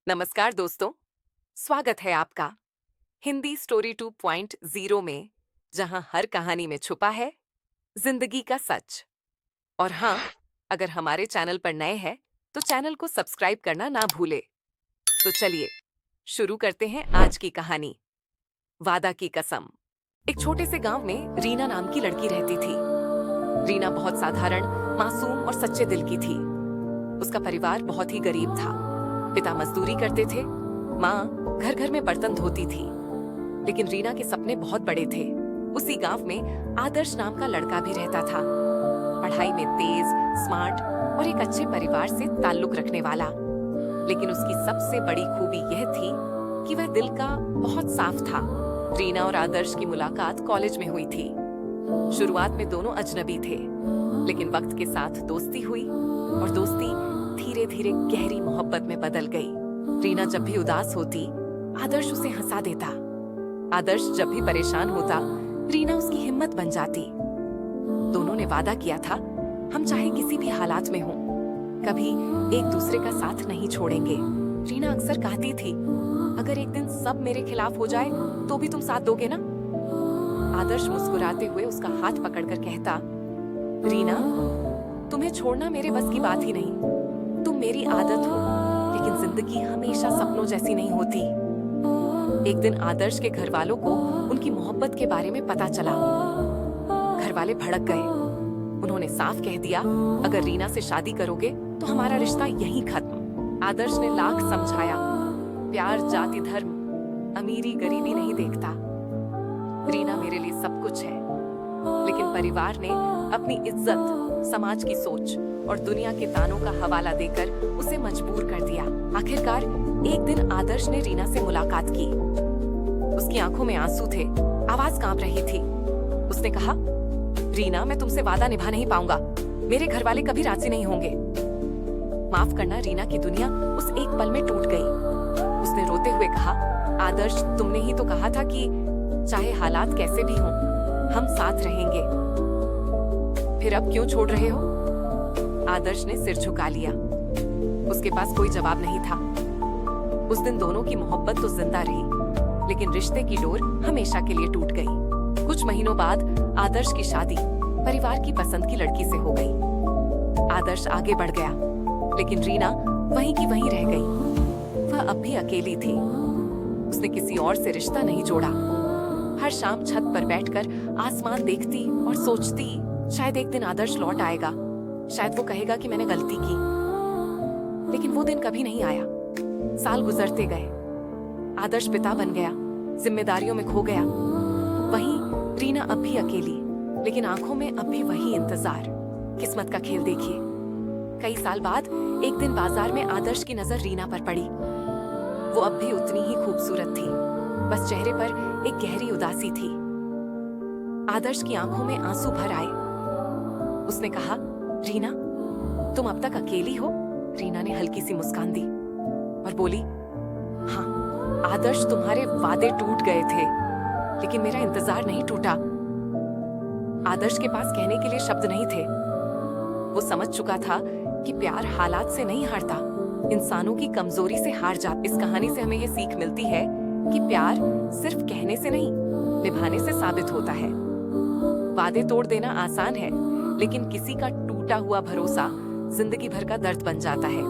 नमस्कार दोस्तों, स्वागत है आपका हिंदी स्टोरी 2.0 में, जहां हर कहानी में छुपा है जिंदगी का सच। और हाँ, अगर हमारे चैनल पर नए हैं तो चैनल को सब्सक्राइब करना ना भूले। तो चलिए शुरू करते हैं आज की कहानी, वादा की कसम। एक छोटे से गांव में रीना नाम की लड़की रहती थी। रीना बहुत साधारण, मासूम और सच्चे दिल की थी। उसका परिवार बहुत ही गरीब था। पिता मजदूरी करते थे, माँ घर घर में बर्तन धोती थी। लेकिन रीना के सपने बहुत बड़े थे। उसी गांव में आदर्श नाम का लड़का भी रहता था, पढ़ाई में तेज, स्मार्ट और एक अच्छे परिवार से ताल्लुक रखने वाला। लेकिन उसकी सबसे बड़ी खूबी यह थी कि वह दिल का बहुत साफ था। रीना और आदर्श की मुलाकात कॉलेज में हुई थी। शुरुआत में दोनों अजनबी थे, लेकिन वक्त के साथ दोस्ती हुई और दोस्ती धीरे धीरे गहरी मोहब्बत में बदल गई। रीना जब भी उदास होती, आदर्श उसे हंसा देता। आदर्श जब भी परेशान होता, रीना उसकी हिम्मत बन जाती। दोनों ने वादा किया था, हम चाहे किसी भी हालात में हों, कभी एक दूसरे का साथ नहीं छोड़ेंगे। रीना अक्सर कहती थी, अगर एक दिन सब मेरे खिलाफ हो जाए तो भी तुम साथ दोगे ना? आदर्श मुस्कुराते हुए उसका हाथ पकड़कर कहता, रीना, तुम्हें छोड़ना मेरे बस की बात ही नहीं। तुम मेरी आदत हो, लेकिन जिंदगी हमेशा सपनों जैसी नहीं होती। एक दिन आदर्श के घर वालों को उनकी मोहब्बत के बारे में पता चला। घर वाले भड़क गए। उन्होंने साफ कह दिया, अगर रीना से शादी करोगे तो हमारा रिश्ता यहीं खत्म। आदर्श ने लाख समझाया, प्यार जाति धर्म, अमीरी गरीबी नहीं देखता। रीना मेरे लिए सब कुछ है। लेकिन परिवार ने अपनी इज्जत, समाज की सोच और दुनिया के तानों का हवाला देकर उसे मजबूर कर दिया। आखिरकार एक दिन आदर्श ने रीना से मुलाकात की। उसकी आंखों में आंसू थे, आवाज कांप रही थी। उसने कहा, रीना, मैं तुमसे वादा निभा नहीं पाऊंगा। मेरे घर वाले कभी राजी नहीं होंगे। माफ करना। रीना की दुनिया उस एक पल में टूट गई। उसने रोते हुए कहा, आदर्श, तुमने ही तो कहा था कि चाहे हालात कैसे भी हों, हम साथ रहेंगे। फिर अब क्यों छोड़ रहे हो? आदर्श ने सिर झुका लिया। उसके पास कोई जवाब नहीं था। उस दिन दोनों की मोहब्बत तो जिंदा रही, लेकिन रिश्ते की डोर हमेशा के लिए टूट गई। कुछ महीनों बाद आदर्श की शादी परिवार की पसंद की लड़की से हो गई। आदर्श आगे बढ़ गया, लेकिन रीना वहीं की वहीं रह गई। वह अब भी अकेली थी। उसने किसी और से रिश्ता नहीं जोड़ा। हर शाम छत पर बैठकर आसमान देखती और सोचती, शायद एक दिन आदर्श लौट आएगा। शायद वो कहेगा कि मैंने गलती की। लेकिन वो दिन कभी नहीं आया। साल गुजरते गए। आदर्श पिता बन गया, जिम्मेदारियों में खो गया। वहीं रीना अब भी अकेली, लेकिन आंखों में अब भी वही इंतजार। किस्मत का खेल देखिए। कई साल बाद एक दिन बाजार में आदर्श की नजर रीना पर पड़ी। वो अब भी उतनी ही खूबसूरत थी, बस चेहरे पर एक गहरी उदासी थी। आदर्श की आंखों में आंसू भर आए। उसने कहा, रीना, तुम अब तक अकेली हो? रीना ने हल्की सी मुस्कान दी और बोली, हाँ, आदर्श, तुम्हारे वादे टूट गए थे, लेकिन मेरा इंतजार नहीं टूटा। आदर्श के पास कहने के लिए शब्द नहीं थे। वो समझ चुका था कि प्यार हालात से नहीं हारता, इंसानों की कमजोरी से हार जाता। इस कहानी से हमें ये सीख मिलती है कि प्यार सिर्फ कहने से नहीं, निभाने से साबित होता है। वादे तोड़ देना आसान है, लेकिन किसी का टूटा हुआ भरोसा जिंदगी भर का दर्द बन जाता है।